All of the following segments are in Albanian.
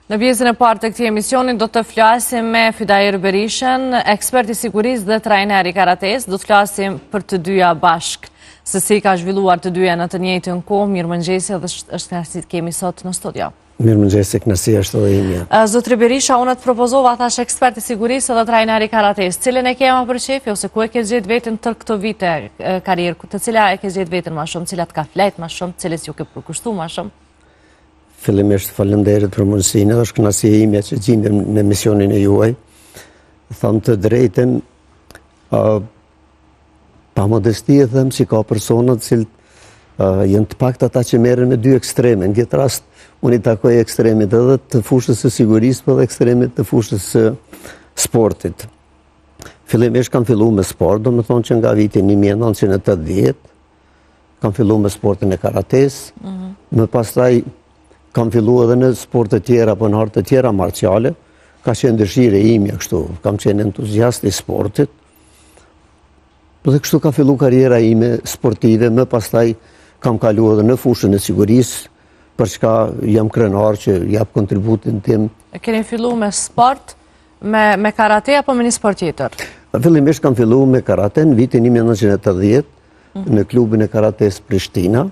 Në pjesën e parë të këtij emisioni do të flasim me Fidair Berishën, ekspert i sigurisë dhe trajner i karates. Do të flasim për të dyja bashkë, se si ka zhvilluar të dyja në të njëjtën kohë. Mirëmëngjesi dhe është kënaqësi të kemi sot në studio. Mirëmëngjesi, kënaqësia është edhe imja. Zotri Berisha, unë të propozova thash ekspert i sigurisë dhe trajner i karates. Cilën e kema për qefi ose ku e ke gjetë veten tër këto vite karrierë? Të cila e ke gjetë veten më shumë, cilat ka flet më shumë, cilës ju ke përkushtuar më shumë? Fillimisht faleminderit për mundësinë, është kënaqësia ime që gjendem në emisionin e juaj. Them të drejtën, pa modesti e them si ka persona të cilët janë të paktë ata që merren me dy ekstreme. Në këtë rast, unë i takoj ekstremit edhe të fushës së sigurisë, por edhe ekstremit të fushës së sportit. Fillimisht kam filluar me sport, domethënë që nga viti 1980 kam filluar me sportin e karates, më pastaj kam filluar edhe në sporte tjera, apo në artë të tjera marciale, ka qenë dëshirë e imja kështu, kam qenë entuziast i sportit, dhe kështu ka filluar karriera ime sportive, më pastaj kam kaluar edhe në fushën e sigurisë, për çka jam krenar që jap kontributin tim. E keni filluar me sport, me karate apo me një sport tjetër? Fillimisht kam filluar me karate në vitin 1980, në klubin e karates Prishtina,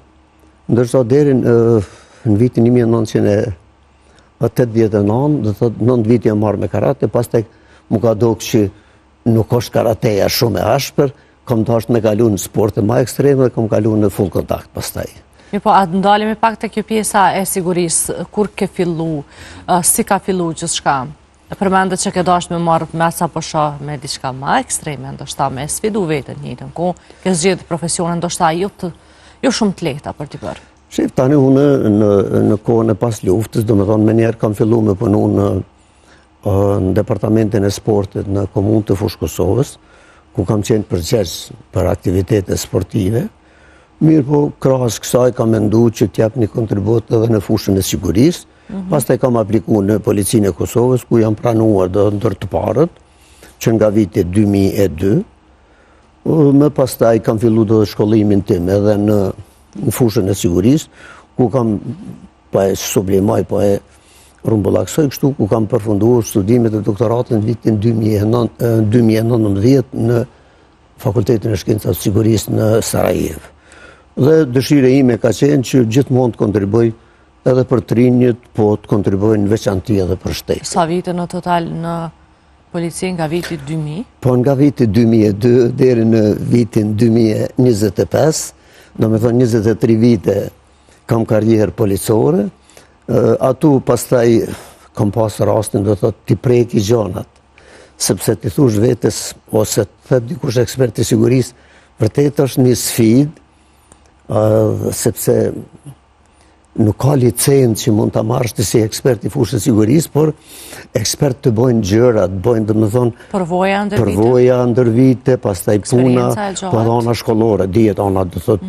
ndërsa deri në vitin 1989, dhe thot 9 vite jam marrë me karate, pastaj mu ka dogë që nuk është karateja shumë e ashpër, kam dashur me kalu në sporte më ekstreme dhe kam kalu në full kontakt pastaj. Po, atë ndalemi pak të kjo pjesa e sigurisë, kur ke fillu, si ka fillu gjithçka? Përmendet që ke dashur me marrë mesa po shoh me diçka më ekstreme, ndoshta me sfidu veten njëjtën kohë, ke zgjedhur profesionin ndoshta jo shumë të lehta për t'i bërë. Shif, tani unë në kohën e pas luftës, do me thonë me njerë kam fillu me punu në departamentin e sportit në komunë të Fushë Kosovës, ku kam qenë përgjegjës për aktivitete sportive. Mirë po, krahas kësaj kam mendu që t'jap një kontribut edhe në fushën e sigurisë, pastaj kam apliku në Policinë e Kosovës, ku jam pranuar dhe ndër të parët, që nga viti 2002, më pastaj kam fillu dhe shkollimin tim edhe në fushën e sigurisë, ku kam pa e sublimaj, pa e rumbullaksoj kështu, ku kam përfunduar studimet e doktoratit në vitin 2019 në Fakultetin e Shkencave të Sigurisë në Sarajevo. Dhe dëshira ime ka qenë që gjithmonë të kontriboj edhe për trinjët, po të kontriboj në veçanti edhe për shtetin. Sa vite në total në polici nga viti 2000? Po nga viti 2002 deri në vitin 2025, do me thonë 23 vite kam karrierë policore, atu pastaj kam pasë rastin do thotë t'i preki gjonat, sepse t'i thush vetes, ose të dikush ekspert i sigurisë, vërtet është një sfidë, sepse nuk ka licencë që mund t'a marrësh të si ekspert i fushës sigurisë, por ekspert të bojnë gjërat, bojnë dhe me thonë përvoja ndër vite, pastaj puna, po edhe ana shkollore, dihet ana dhe thotë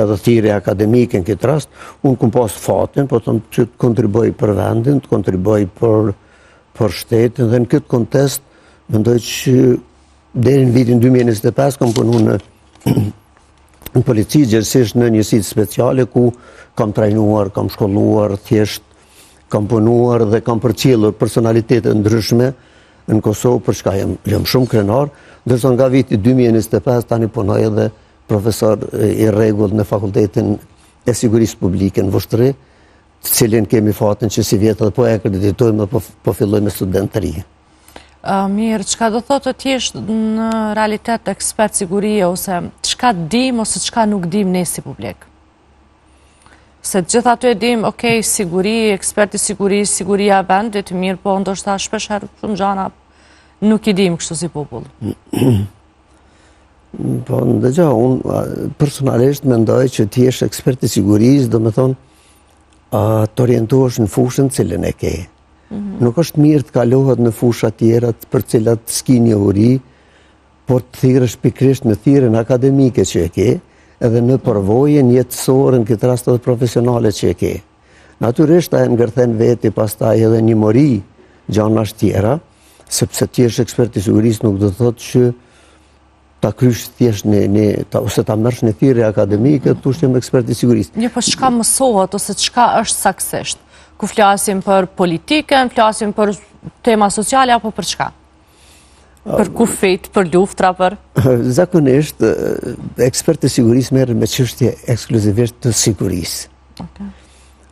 edhe thirrje akademike në këtë rast, unë kom pas fatin, po thëmë që të kontriboj për vendin, të kontriboj për shtetin, dhe në këtë kontest, mendoj që deri në vitin 2025 kam punu në polici, gjithsesi në njësitë speciale, ku kam trajnuar, kam shkolluar, thjesht kam punuar dhe kam përcjellur personalitete ndryshme në Kosovë, për çka jam shumë krenar, ndërsa nga viti 2025 tani punoj edhe profesor i rregullt në Fakultetin e Sigurisë Publike në Voshtri, të cilin kemi fatin që si vjetë dhe po e akreditojmë, po filloj me student të ri. Mirë, çka do thotë të jesh në realitet ekspert sigurie, ose çka dim ose çka nuk dim ne si publik? Se gjithë aty e dim, okej, siguri, eksperti sigurisë, siguria e vendit, mirë, po ndoshta shpesh herë shumë gjana nuk i dim kështu si popull. Po, ndëgja, unë personalisht mendoj që ti jesh ekspert i sigurisë, do me thonë, të orientohesh në fushën cilën e ke. Nuk është mirë të kalohet në fusha tjera për cilat s'ki një uri, por të thirrësh pikrisht në thirrjen akademike që e ke, edhe në përvojën jetësore në këtë rast edhe profesionale që e ke. Natyrisht ai ngërthen veti pastaj edhe një mori gjanash tjera, sepse ti je ekspert i sigurisë nuk do të thotë që ta krysh thjesht ose ta mërsh në thirrje akademike, tu shem ekspert i sigurisë. Një, po çka mësohet ose çka është saktësisht? ku flasim për politikën, flasim për tema sociale, apo për çka? Për kufit, për luftra, për... Zakonisht, ekspertë e sigurisë merren me çështje ekskluzivisht të sigurisë.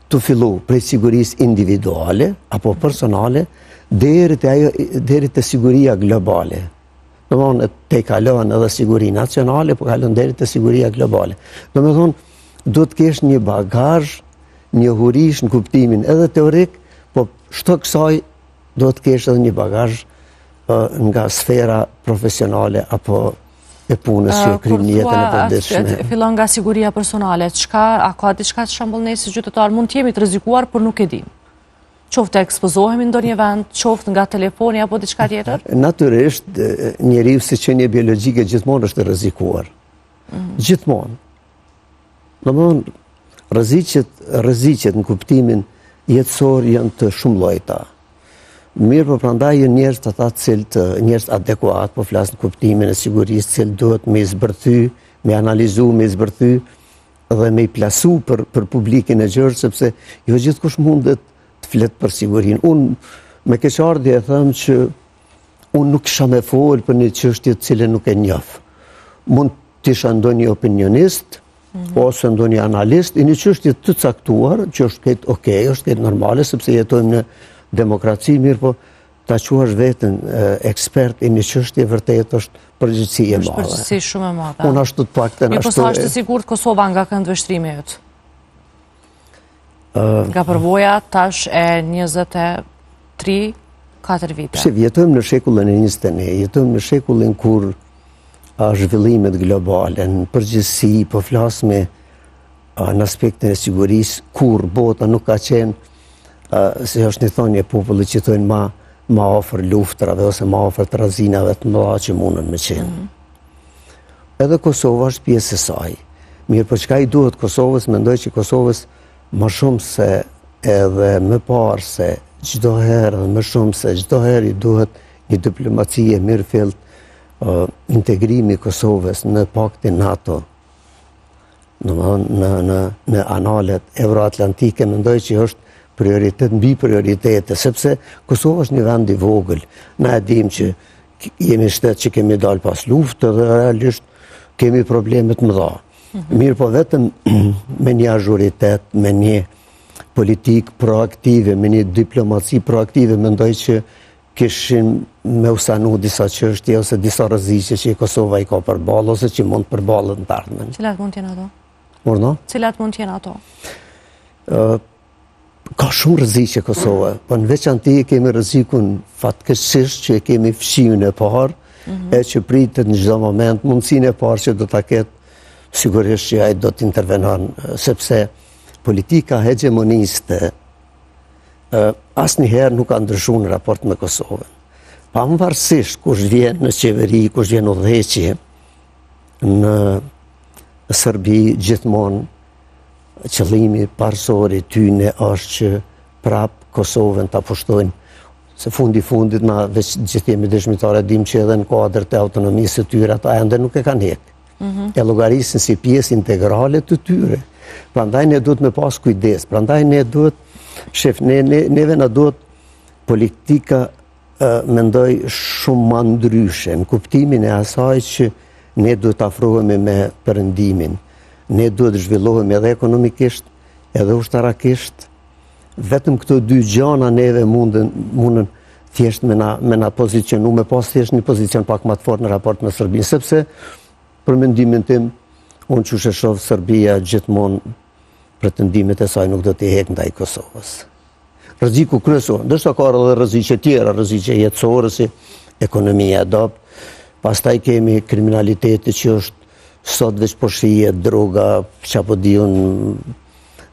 Të fillu prej sigurisë individuale apo personale deri te siguria globale. Domthonë te kalon edhe siguri nacionale, po kalon deri te siguria globale. Domthonë duhet të kesh një bagazh, një hurish në kuptimin edhe teorik, po shto kësaj duhet të kesh edhe një bagazh nga sfera profesionale apo e punës që krim një jetën e përditshme. Fillon nga siguria personale, a ka diçka të shembull ne si qytetar mund të jemi të rrezikuar, por nuk e dim? Qoftë ekspozohemi në ndonjë vend, qoftë nga telefoni apo diçka tjetër? Natyrisht, njeriu si qenie biologjike gjithmonë është e rrezikuar. Gjithmonë. Domthonë, rreziqet në kuptimin jetësor janë të shumë llojta. Mirë, por prandaj janë njerëz të ata cilët njerëz adekuat, po flas në kuptimin e sigurisë, cilët duhet me zbërthy, me analizu, me zbërthy dhe me i plasu për publikin e gjerë, sepse jo gjithkush mundet të flet për sigurinë. Unë me keqardhje e them që unë nuk kisha me fol për një çështje të cilën nuk e njoh. Mund të isha ndonjë opinionist ose ndonjë analist i një çështje të caktuar, që është këtë okay, është këtë normale, sepse jetojmë në demokraci, mirë, po ta quash veten ekspert i një çështje vërtet është përgjegjësi e madhe. Është përgjegjësi shumë e madhe. Unë ashtu të paktën ashtu. Po sa është e sigurt Kosova nga këndvështrimi yt? Nga përvoja tash e 23-4 vite. Jetojmë në shekullin e 21, jetojmë në shekullin kur zhvillimet globale, në përgjithësi, po flas me në aspektin e sigurisë, kur bota nuk ka qenë se është një thonje popullit që thojnë ma ofër luftrave ose ma ofër të razinave të mëdha që mundën me qenë. Edhe Kosova është pjesë e saj. Mirë, për çka i duhet Kosovës, mendoj që Kosovës më shumë se edhe më parë se çdo herë, dhe më shumë se çdo herë i duhet një diplomacie mirëfillt, integrimi i Kosovës në paktin NATO, në analet euroatlantike, mendoj që është prioritet mbi prioritete, sepse Kosova është një vend i vogël. Na e dim që jemi shtet që kemi dalë pas luftë dhe realisht kemi probleme të mëdha. Mirë, po vetëm me një azhuritet, me një politikë proaktive, me një diplomaci proaktive, mendoj që kishin me usanu disa çështje ose disa rreziqe që Kosova i ka përballë ose që mund përballet në të ardhmen. Cilat mund të jenë ato? Morno? Cilat mund të jenë ato? Ka shumë rreziqe Kosova, po në veçanti kemi rrezikun fatkeqësisht që kemi fshimin e parë, e që pritet në çdo moment mundësinë e parë që do ta ketë sigurisht që ai do të intervenon, sepse politika hegemoniste asnjëherë nuk ka ndryshuar në raport me Kosovën. Pavarësisht kush vjen në qeveri, kush vjen udhëheqje në Serbi, gjithmonë qëllimi parsori tyne është që prap Kosovën ta pushtojnë, se fundit na veç gjithë jemi dëshmitare dim që edhe në kuadër të autonomisë të tyre ata ende nuk e kanë hek. E llogarisin si pjesë integrale të tyre. Prandaj ne duhet me pas kujdes, prandaj ne duhet neve na duhet politika mendoj shumë më ndryshe, në kuptimin e asaj që ne duhet afrohemi me perëndimin. Ne duhet të zhvillohemi edhe ekonomikisht, edhe ushtarakisht. Vetëm këto dy gjana neve mundën thjesht me na pozicionu, me pas thjesht një pozicion pak më të fortë në raport me Serbinë, sepse për mendimin tim, unë që shoh Serbia gjithmonë pretendimet e saj nuk do t'i hek ndaj Kosovës. Rreziku kryesor, ndërsa ka edhe rreziqe tjera, rreziqe jetësore si ekonomia e dobët, pastaj kemi kriminalitetin që është sot veç po shihet droga, çapo diun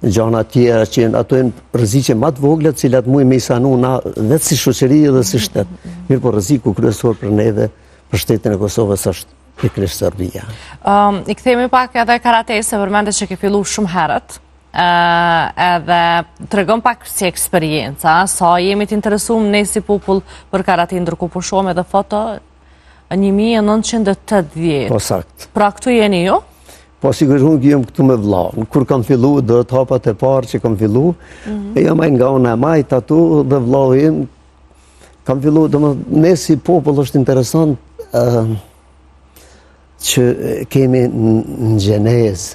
gjana tjera që ato janë rreziqe më të vogla, të cilat mund me sanu na vetë si shoqëri dhe si shtet. Mirë, po rreziku kryesor për neve, për shtetin e Kosovës është pikërisht Serbia. I kthehemi pak edhe Karates, se përmendet që ke filluar shumë herët. Edhe tregon pak si eksperjenca, sa jemi të interesuar ne si popull për karate, ndërkohë po shohim edhe foto 1980. Po sakt. Pra këtu jeni ju? Po sigurisht unë jam këtu me vllahun. Kur kam fillu, do të hapat e parë që kam fillu, e jam ai nga unë e majt atu dhe vllahu im kam fillu, ne si popull është interesant që kemi në gjenezë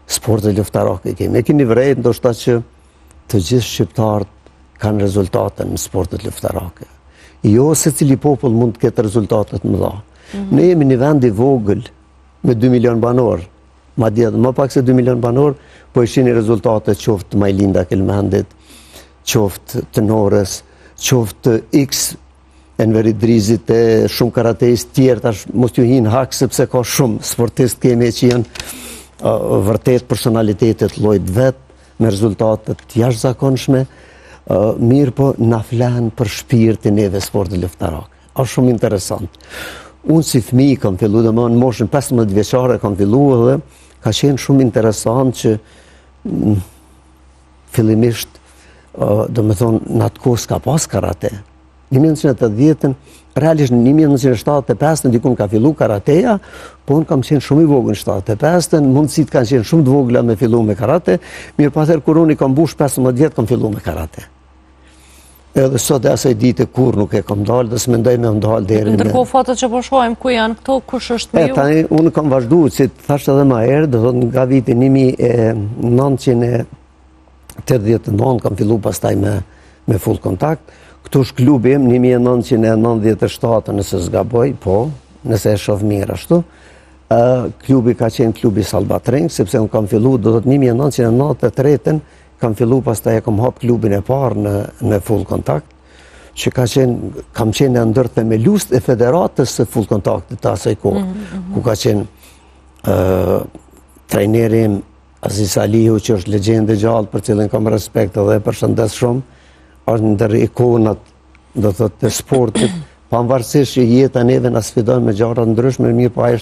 sportet luftarake kemi. E keni vërejt ndoshta që të gjithë shqiptarët kanë rezultate në sportet luftarake. Jo se cili popull mund të ketë rezultatet më dha. Ne jemi një vend i vogël me 2 milion banor, madje më pak se 2 milion banor, po ishin rezultate qoftë Majlinda Kelmendit, qoftë të Norës, qoftë X Enver Idrizit e shumë karatejist tjerë, tash mos ju hin hak sepse ka shumë sportist kemi që janë vërtet personalitetet llojit vet me rezultate të jashtëzakonshme, mirë po na flan për shpirtin neve sportit luftarake. Është shumë interesant. Unë si fëmijë kam fillu, në moshën 15 vjeçare kam fillu dhe ka qenë shumë interesant që fillimisht në atë kohë s'ka pas karate. 1980-ën, realisht në 1975-ën dikun ka fillu karateja, po unë kam qenë shumë i vogël në 75-ën, mundësit kanë qenë shumë të vogla me fillu me karate, mirë pasër kur unë i kam bush 15 vjetë kam fillu me karate. Edhe sot e asaj dite kur nuk e kam dalë dhe s'mendoj me më dalë deri me... Ndërkohë fotot që po shohim ku janë këto, kush është me ju? Tani, unë kam vazhdu, si të thashtë edhe ma herë, dhe nga viti 1989 kam fillu pastaj me full kontakt. Këtu është klubi im 1997, nëse s'gaboj, po, nëse e shoh mirë ashtu. Klubi ka qenë klubi Salvatrenk, sepse unë kam fillu, do të 1993-ën, kam fillu pastaj e kam hap klubin e parë në full kontakt, që kam qenë ndër themelues e federatës së full kontaktit të asaj kohë, ku ka qenë trajnerim Aziz Aliu, që është legjendë e gjallë, për cilën kam respekt dhe përshëndes shumë, është ndër ikonat, do të të sportit, pavarësisht që jeta neve na sfidon me gjëra ndryshme, mirë po ai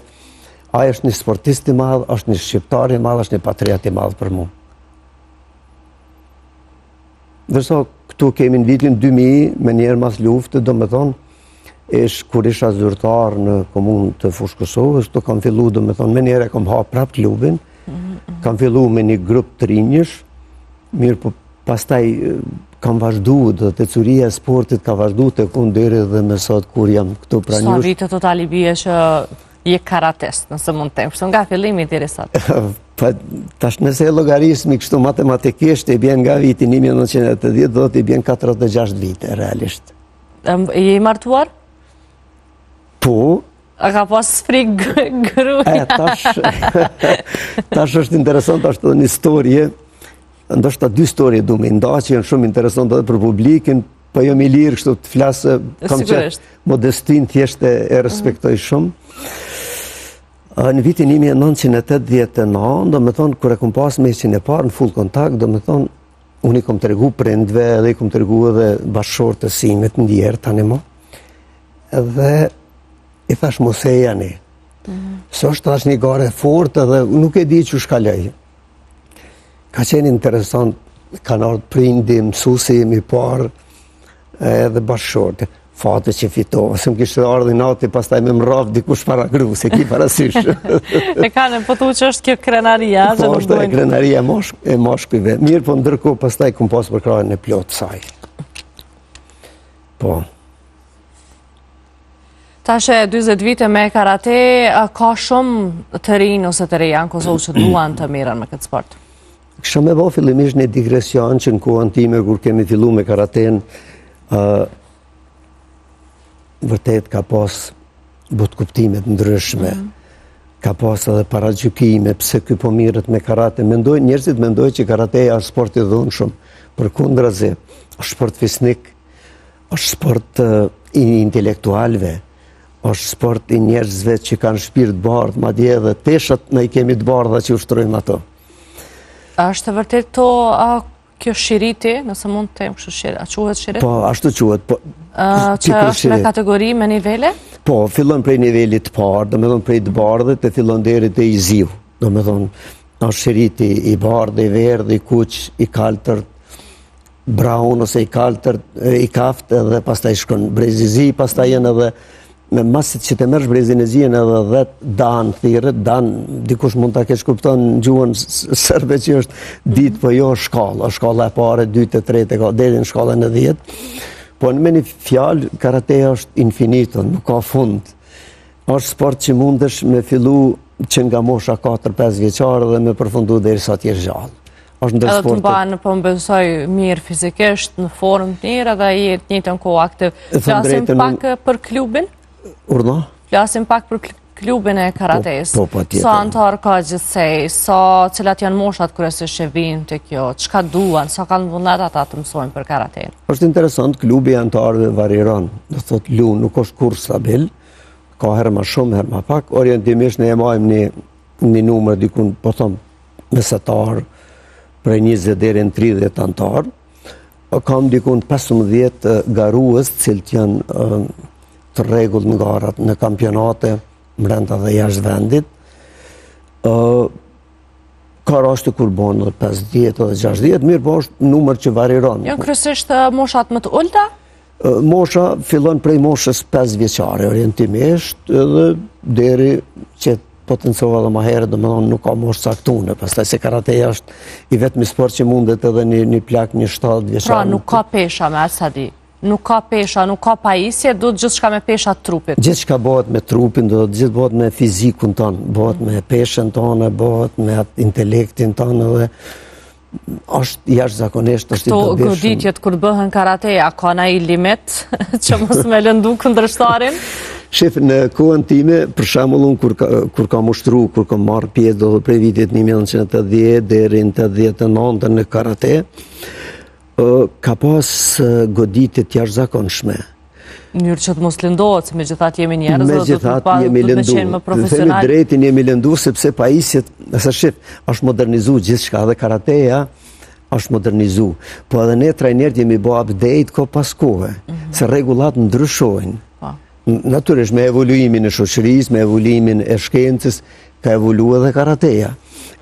është një sportist i madh, është një shqiptar i madh, është një patriot i madh për mua. Dërsa këtu kemi në vitin 2000, me njerë mas luftë, do me thonë, kur isha zyrtar në komunë të Fushë Kosovës, këtu kam fillu, do me thonë, me njerë e kam hapë prap klubin, kam fillu me një grup të rinjësh, mirë po pastaj kam vazhdu, dhe të curia e sportit ka vazhdu të kundere dhe me sot kur jam këtu pra njësh. Sa vite totali bie që je karatest, nëse mund të temë, nga fillimi deri sot? Tash nëse e logarismi kështu matematikisht, i bjen nga viti 1980, do të i bjen 46 vite, realisht. Je i martuar? Po. A ka pas frikë gruja? Tash është interesant, ashtu një historie, ndoshta 2 historie du me nda, që janë shumë interesant edhe për publikin, po jam i lirë kështu të flasë, kam që modestin thjesht e respektoj shumë. Në vitin 1989, do me thonë, kër e kom pas mesin e parë në full kontakt, do me thonë, unë i kom të regu prindve edhe i kom të regu edhe bashkëshorë të simit në djerë tani mo. Edhe i thash mos e jani. Së është thash një gare fort edhe nuk e di që shkalej. Ka qenë interesant, kanë ardhë prindi, mësusi i parë edhe bashkëshorë. Fate që fitova, se më kishtë ardhë i nati, pastaj me më rafë dikush para gru, se ki parasysh. E kanë, po tu që është kjo krenaria? Po, është e krenaria e moshkujve. Mirë, po ndërko, pastaj këm pas për krajën e plotë saj. Po. Tashe 20 vite me karate, ka shumë të rinë ose të rejanë Kosovë që duan të miren me këtë sport? Kësha me bo fillimisht një digresion që në kohën time, kur kemi fillu me karaten, vërtet ka pas butkuptimet ndryshme, ka pas edhe paragjykime, pse ky po mirët me karate. Njerëzit mendoj që karateja është sport i dhunshëm, përkundrazi, është sport fisnik, është sport i intelektualve, është sport i njerëzve që kanë shpirt bardh, madje edhe teshat ne i kemi të bardha që ushtrojmë ato. Është vërtet to kjo shiriti, nëse mund të temë kështu shiriti, a quhet shiriti? Po, ashtu quhet. Që është me kategori, me nivele? Po, fillon prej nivelit të parë, do me thonë prej të bardhët, e fillon deri te i ziu. Do me thonë, është shiriti i bardhë, i verdhë, i kuq, i kaltërt, brown ose i kaltërt, i kaftë, edhe pastaj shkon brezizi, pastaj janë edhe me masit që të mërsh brezinezien edhe 10 dan thirët, dan dikush mund të kesh kupton në gjuhën sërbe që është ditë, po jo shkalla e pare, 2 të 3 të ka, deri në shkallën e 10. Po në me një fjalë, karateja është infinito, nuk ka fund. Është sport që mundesh me fillu që nga mosha 4-5 vjeqarë dhe me përfundu deri sa t'jesh gjallë. Edhe të mbanë, po më besoj mirë fizikisht, në formë të mirë, edhe jetë një të në kohë aktiv. Flasim pak për klubin? Urna? Flasim pak për klubin e karates. Po, tjetër. Sa antarë ka gjithsej, cilat janë moshat kërësisht që vinë të kjo, çka duan, sa kanë vullnet ata të mësojnë për karaten? Është interesant, klubi e antarëve variron. Do thot lu, nuk është kur stabil, ka herë ma shumë, herë ma pak. Orientimisht ne e majmë një numër dikun, po thomë mesatar, prej 20 deri në 30 antarë. Kam dikun 15 garuës, cilët janë të rregull në garat në kampionate, mbrenda dhe jashtë vendit. Ka raste kur bonë 50 dhe 60, mirë po është numër që variron. Janë kryesisht moshat më të ulta? Mosha fillon prej moshës 5 vjeçare orientimisht edhe deri që potencova dhe ma herë, dhe më thonë nuk ka moshë caktune, pastaj se karateja është i vetëmi sport që mundet edhe një plak një 7 vjeçare. Pra nuk ka pesha me sa di. Nuk ka pesha, nuk ka pajisje, do të gjithçka me pesha të trupit. Gjithçka bëhet me trupin, do të gjithë bëhet me fizikun tonë, bëhet me peshën tonë, bëhet me intelektin tonë dhe është jashtëzakonisht është i dobishëm. Këto goditjet kur bëhen karateja, ka ndonjë limit që mos me lëndu kundërshtarin? Shef, në kohën time, për shembull, kur kam ushtru, kur kam marrë pjesë do prej vitit 1980 deri në 89 në karate, ka pas goditje të jashtëzakonshme. Njërë që të mos lëndohet, se me gjithat jemi njerëz dhe do të qenë më profesional. Themi drejtin jemi lëndu, sepse pajisjet, është modernizu gjithçka dhe karateja është modernizu. Po edhe ne trajnerët jemi bo update ko pas kohë, se rregullat ndryshojnë. Natyrisht me evoluimin e shoqërisë, me evoluimin e shkencës, ka evolua dhe karateja.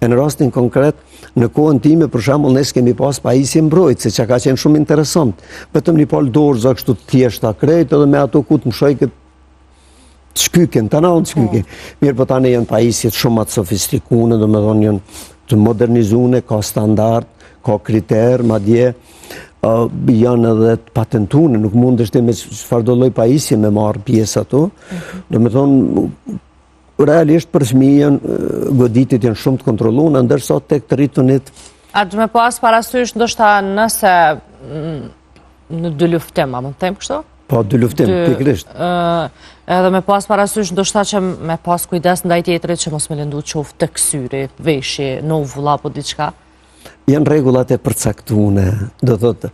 E në rastin konkret, në kohën time, për shembull, ne s'kemi pas pajisje mbrojtëse, që ka qenë shumë interesant. Vetëm një palë dorëza kështu të thjeshta krejt, edhe me ato ku të mshoj këtë shkyken, të nanë shkyken. Mirë, po tani janë pajisjet shumë atë sofistikune, do me thonë janë të modernizune, ka standard, ka kriter, madje janë edhe të patentune, nuk mund është me çfarëdo lloj pajisje me marë pjesë ato. Do me thonë, realisht për fëmijën goditit janë shumë të kontrolluara, ndërsa tek të rritunit. A të me pas parasysh ndoshta nëse në dy luftim, a mund të them kështu? Po, dy luftim, pikërisht. Edhe me pas parasysh ndoshta që me pas kujdes ndaj tjetrit që mos me lëndu qoftë të ksyri, veshje, novulla apo diçka. Janë rregullat e përcaktuara, do thotë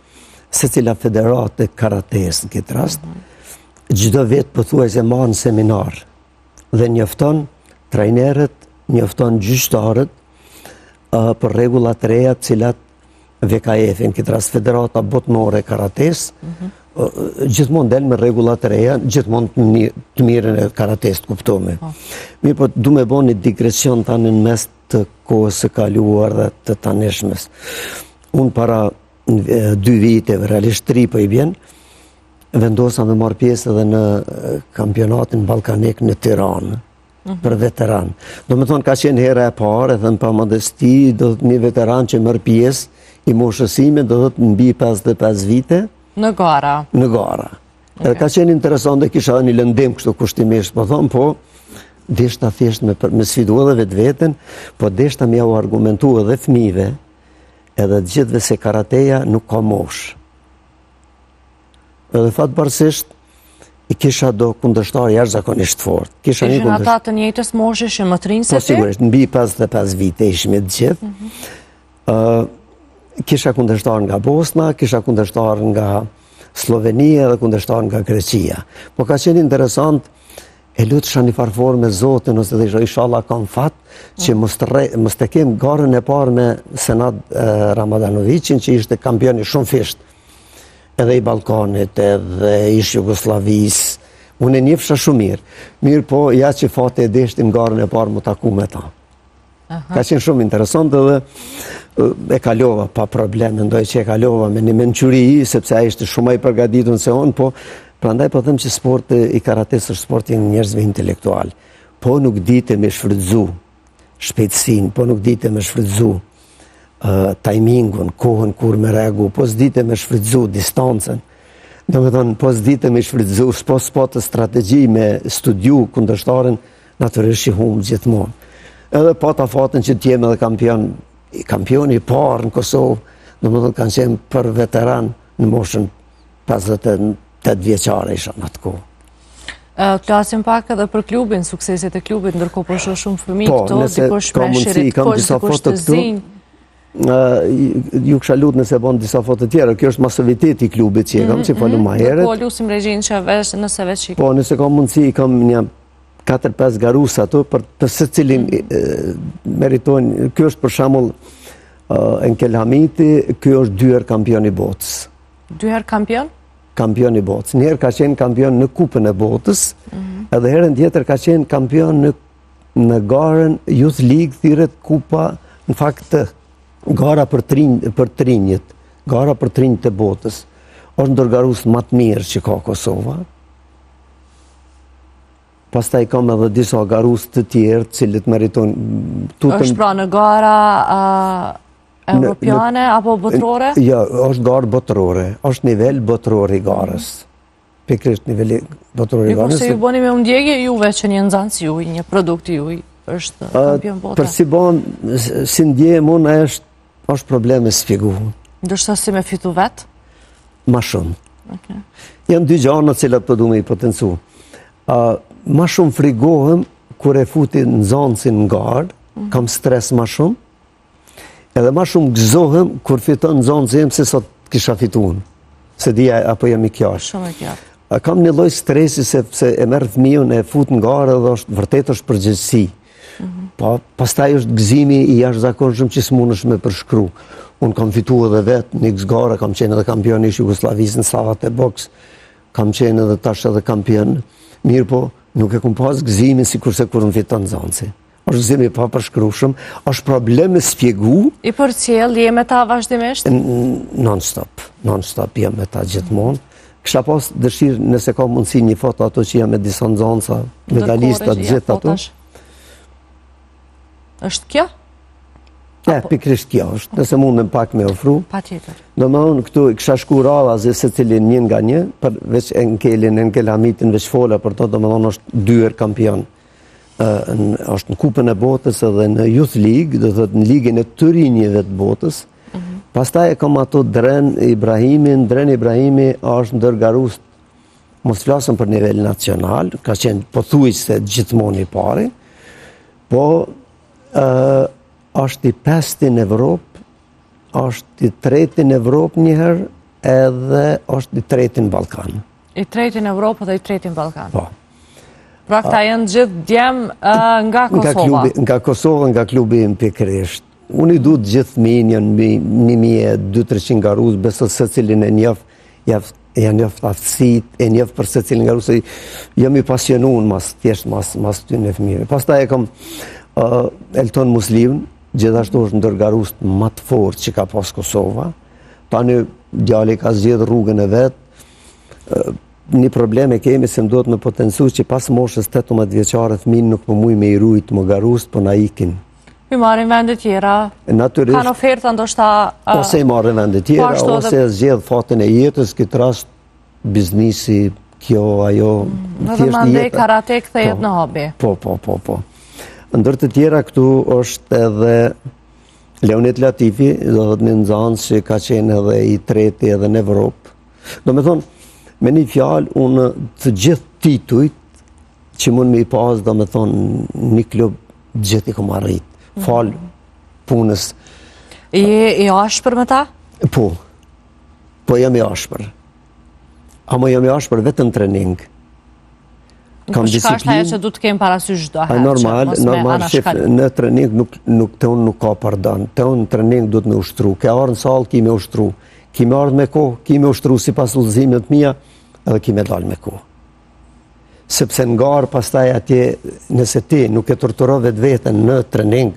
secila federate karates në këtë rast, çdo vit pothuajse marrën seminar dhe njofton trajnerët, njofton gjyqtarët për rregullat të reja të cilat VKF, në këtë rast Federata Botërore e Karates, gjithmonë del me rregullat të reja, gjithmonë të mirën e karates të kuptome. Mirë, po du me bo një digresion tani në mes të kohës së kaluar dhe të tanishmes. Unë para 2 viteve, realisht 3 po i vjen, vendosa me marrë pjesë edhe në kampionatin ballkanik në Tiranë, për veteran. Do me thonë ka qenë hera e parë, edhe në pa modesti, do të një veteran që mërë pjesë i moshësime, do të mbi 55 vite. Në gara. Në gara. Edhe ka qenë interesant dhe kisha një lëndim kështu kushtimisht, po thonë, po, deshta thjesht me sfidu edhe vetë vetën, po deshta me jau argumentu edhe fëmijëve, edhe gjithve se karateja nuk ka moshë. Edhe fatëbarësisht, i kisha do kundërshtar jashtëzakonisht fort. Ishin ata të njëjtës moshë që më të rinë se ti? Po sigurisht, mbi 55 vite ishim e të gjithë. Kisha kundërshtar nga Bosna, kisha kundërshtar nga Slovenia dhe kundërshtar nga Greqia. Po ka qenë interesant, e lutësha një farfor me Zotin, ose dhe inshallah kam fat, që mos të kem garën e parë me Senad Ramadanowicin, që ishte kampioni shumë fisht, edhe i Ballkanit, edhe ish Jugoslavis. Unë e njefësha shumë mirë. Mirë po, ja që fate e deshtin garën e parë më taku me ta. Ka qenë shumë interesant edhe e kalova pa probleme, ndoj që e kalova me një menquri, sepse a ishte shumë i përgatitun se onë, po Prandaj po them që sporti i karates është sporti i njerëzve intelektual. Po nuk ditë me shfrytëzu shpejtësinë, po nuk ditë me shfrytëzu timingun, kohën kur me reagu, po s'ditë me shfrytëzu distancën. Domethënë, po s'ditë me shfrytëzu, po të strategji me studiu kundërshtarin, natyrisht që humbë gjithmonë. Edhe pa ta fatën që t'jem edhe kampioni i parë në Kosovë, domethënë kanë qenë për veteran në moshën 58 vjeçare isha në atë kohë. Flasim pak edhe për klubin, sukseset e klubit, ndërkohë po shoh shumë fëmijë Po, këto, nëse dikush ka me mundësi, shirit kam kosh, disa dikush foto të këtu. zinj. Ju kisha lutur nëse bën disa foto tjera, kjo është masoviteti i klubit që e kam, që folëm më herët. Po lusim regjin që vesh, nëse veç shik. Po, nëse ka mundësi, kam një 4-5 garusa ato, për secilin meritojnë. Kjo është për shembull Enkel Hamiti, kjo është 2 herë kampion i botës. 2 herë kampion? Kampion i botës. Një herë ka qenë kampion në Kupën e Botës, edhe herën tjetër ka qenë kampion në garën Youth League, thirret kupa, në fakt gara për trinjët, gara për trinjët e botës. Është ndërgarus më të mirë që ka Kosova. Pastaj kam edhe disa garus të tjerë, cilët meritojnë tutën. Është pra në gara europiane apo botërore? Ja, është garë botërore, është nivel botërore i garës. Pikrisht niveli botërore i garës. Se ju bëni me ndjegje juve që një nxënës juj, një produkt juj, është kampion bote? Për si bon, si ndjehem unë, është probleme sfjegu. Ndërsa si me fitu vetë? Ma shumë. Janë 2 gjana cilat po du me i potencu. Ma shumë frigohem kur e futi nxënësin në garë, kam stres ma shumë, edhe ma shumë gëzohem kur fiton nxënësi se sot kisha fituar. Se dija apo jam i kjash. Shumë i kjash. Kam një lloj stresi sepse e merr fëmijën e fut në garë dhe vërtet është përgjegjësi. Po pastaj është gëzimi i jashtëzakonshëm që s'mundesh me përshkru. Unë kam fituar edhe vetë në X gara, kam qenë edhe kampion i Jugosllavisë në savat e boks, kam qenë edhe tash edhe kampion. Mirë po, nuk e kam pas gëzimin sikurse kur më fiton nxënësi. Është gëzimi pa përshkrueshëm, është problem me sqegu. I përcjell, je me ta vazhdimisht? Non-stop jam me ta gjithmonë. Kisha pas dëshirë nëse ka mundësi një foto ato që jam me disa nxënësa, medalistat gjithë ato. Është kjo? Pikrisht kjo është, nëse mundem pak me ofru. Patjetër. Domethënë këtu kisha shku radhazi secilin një nga një, për veç Enkel Hamitin veç fola për to, domethënë është 2 herë kampion. Është në Kupën e Botës edhe në Youth League, do thotë në ligën e të rinjeve të botës. Pastaj e kam ato Dren Ibrahimi është ndërgarus, mos flasëm për nivel nacional, ka qenë pothuajse gjithmonë i pari, po është i 5 në Evropë, është i 3 në Evropë njëherë, edhe është i 3 në Ballkan. I 3 në Evropë dhe i 3 në Ballkan. Po. Pra këta janë gjithë djem nga Kosova. Nga Kosova, nga klubi im pikërisht. Unë i du të gjithë fëmijën, janë 1200-300 garus, beso se cilin e njëf, janë njëf aftësit, e njëf për se cilin garus, jam i pasionun mas ty në fëmijëve. Pastaj e kam Elton Muslim, gjithashtu është ndër garus më të fort që ka pas Kosova. Tani djali ka zgjedhur rrugën e vet. Një problem e kemi se më duhet me potencu që pas moshës 18 vjeçare fëmijë nuk po muj me i rujt më garus, po na ikin. I marrin vende tjera, kanë oferta ndoshta... Ose i marrin vende tjera, ose e zgjedh fatin e jetës, këtë rast biznisi, kjo, ajo... Edhe mandej karate kthehet në hobi. Po. Ndër të tjera këtu është edhe Leonid Latifi, do të më nxënës që ka qenë edhe i 3 edhe në Evropë. Do me thonë, me një fjalë, unë të gjithë titujt që mund me i pas, do me thonë, një klub gjithë i kom arrit. Falë punës. Je i ashpër me ta? Po jam i ashpër. Amo jam i ashpër vetëm trening. Kam disiplinë. Shka është ajo që du të kemë parasysh çdo herë. Normal, shef, në trening të unë nuk ka pardon. Të unë në trening du të me ushtru. Ke arë në salë, ki me ushtru. Ki me ardhë me kohë, ki me ushtru si pas udhëzimit mija, edhe ki me dalë me kohë. Sepse në garë pastaj atje, nëse ti nuk e torturo vetë vetën në trening,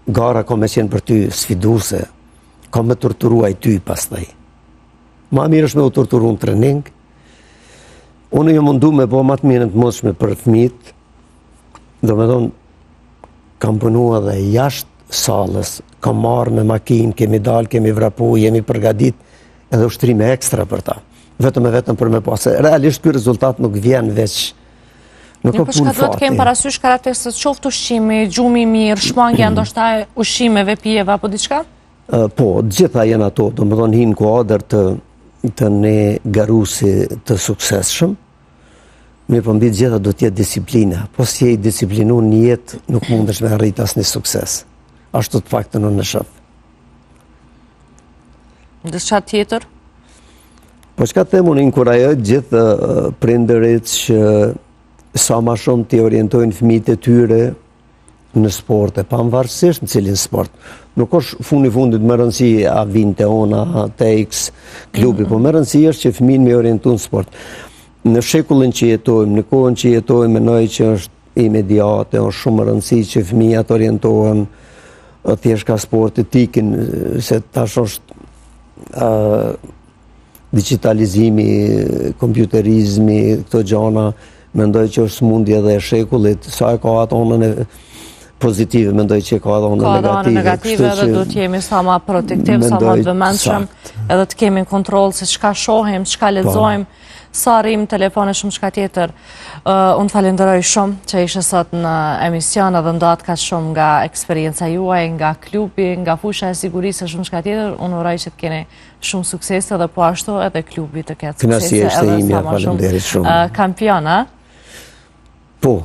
gara ka me qenë për ty sfiduse, ka me torturuaj ty pastaj. Ma mirë është me u torturu në trening, Unë jam mundu me bo më të mirën të mundshme për fëmijët, do me thonë, kam punua dhe jashtë salës, kam marrë me makinë, kemi dalë, kemi vrapu, jemi përgadit edhe ushtrime ekstra për ta. Vetëm e vetëm për me pasë. Realisht ky rezultat nuk vjen veç. Nuk ka Po punë çka duhet të kemi fati. parasysh karakteristikët qoftë ushqimi, gjumi i mirë, shmangja ndoshta e ushqimeve, pijeve apo diçka? Po, gjitha janë ato, do më thonë hinë kuadër të ne garusi të suksesshëm, mirë po mbi gjitha do t'jetë disiplina. Po si je i disiplinu një jetë, nuk mundesh me arrit asnjë sukses. Ashtu të paktën unë në shoh. Diçka tjetër? Po çka them unë inkurajoj gjithë prindërit që sa ma shumë t'i orientojnë fëmijët e tyre në sporte, pavarësisht në cilin sport. Nuk është fundit më rëndësi a vinte ona, a TX, klubi, po më rëndësi është që fëmijën me orientu në sport. Në shekullin që jetojmë, në kohën që jetojmë, menoj që është imediate, është shumë rëndësi që fëmijat orientohen thjesht ka sport etikin, se tash është digitalizimi, kompjuterizmi, këto gjana, mendoj që është smundje dhe e shekullit, sa e ka ato anën pozitive, mendoj që ka ato anën negative. Ka ato anën negative dhe do t'jemi sa ma protektiv, sa ma të vëmendshëm, edhe të kemi kontrol se çka shohim, çka lexojmë, sa rrim telefone shumë çka tjetër. Unë falenderoj shumë që ishe sot në emision edhe ndohet kaq shumë nga eksperienca juaj, nga klubi, nga fusha e sigurisë e shumë çka tjetër. Unë uroj që të keni shumë suksese dhe po ashtu edhe klubi të ketë suksese edhe sa ma shumë kampiona. Po.